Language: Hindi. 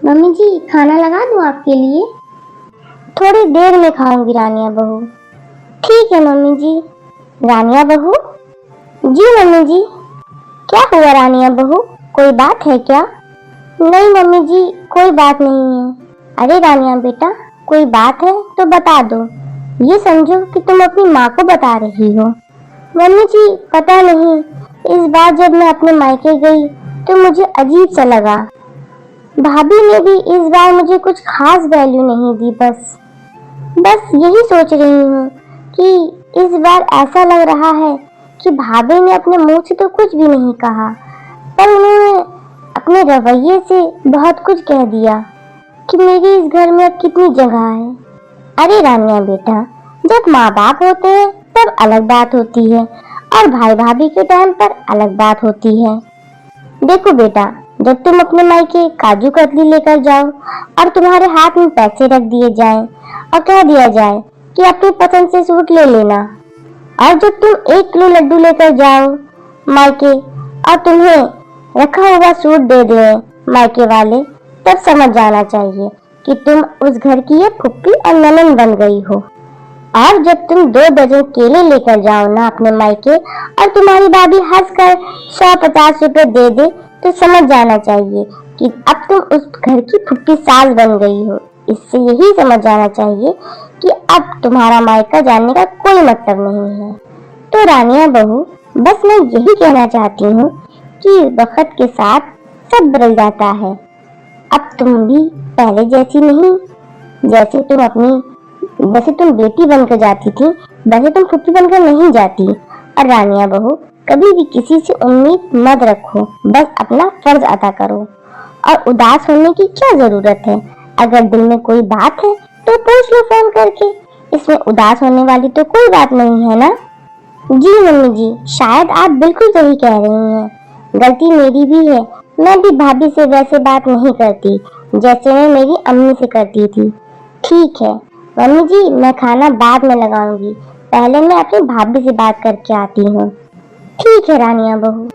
मम्मी जी खाना लगा दूं आपके लिए? थोड़ी देर में खाऊंगी रानिया बहू। ठीक है मम्मी जी। रानिया बहू? जी मम्मी जी। क्या हुआ रानिया बहू, कोई बात है क्या? नहीं मम्मी जी, कोई बात नहीं है। अरे रानिया बेटा, कोई बात है तो बता दो, ये समझो कि तुम अपनी माँ को बता रही हो। मम्मी जी पता नहीं, इस बार जब मैं अपने मायके गई तो मुझे अजीब सा लगा। भाभी ने भी इस बार मुझे कुछ खास वैल्यू नहीं दी। बस यही सोच रही हूँ कि इस बार ऐसा लग रहा है कि भाभी ने अपने मुंह से तो कुछ भी नहीं कहा, पर उन्होंने अपने रवैये से बहुत कुछ कह दिया कि मेरी इस घर में अब कितनी जगह है। अरे रानिया बेटा, जब माँ बाप होते हैं तब अलग बात होती है और भाई भाभी के टाइम पर अलग बात होती है। देखो बेटा, जब तुम अपने मायके काजू कतली लेकर जाओ और तुम्हारे हाथ में पैसे रख दिए जाएं और कह दिया जाए कि अपनी पसंद से सूट ले लेना, और जब तुम 1 किलो लड्डू लेकर जाओ मायके और तुम्हें रखा हुआ सूट दे दें मायके वाले, तब समझ जाना चाहिए कि तुम उस घर की एक फुप्पी और ननद बन गई हो। और जब तुम 2 दर्जन केले लेकर जाओ ना अपने मायके और तुम्हारी भाभी हंसकर 150 रुपए दे दे, तो समझ जाना चाहिए कि अब तुम उस घर की फुप्पी सास बन गई हो। इससे यही समझ जाना चाहिए कि अब तुम्हारा मायका जानने का कोई मतलब नहीं है। तो रानिया बहू, बस मैं यही कहना चाहती हूँ कि वक्त के साथ सब बदल जाता है। अब तुम भी पहले जैसी नहीं, जैसे तुम बेटी बनकर जाती थी, वैसे तुम फुप्पी बनकर नहीं जाती। और रानिया बहू, कभी भी किसी से उम्मीद मत रखो, बस अपना फर्ज अदा करो। और उदास होने की क्या जरूरत है? अगर दिल में कोई बात है तो पूछ लो फोन करके, इसमें उदास होने वाली तो कोई बात नहीं है ना। जी मम्मी जी, शायद आप बिल्कुल सही कह रही हैं। गलती मेरी भी है, मैं भी भाभी से वैसे बात नहीं करती जैसे मैं मेरी अम्मी से करती थी। ठीक है मम्मी जी, मैं खाना बाद में लगाऊंगी, पहले मैं अपनी भाभी से बात करके आती हूँ। ठीक है रानिया बहू।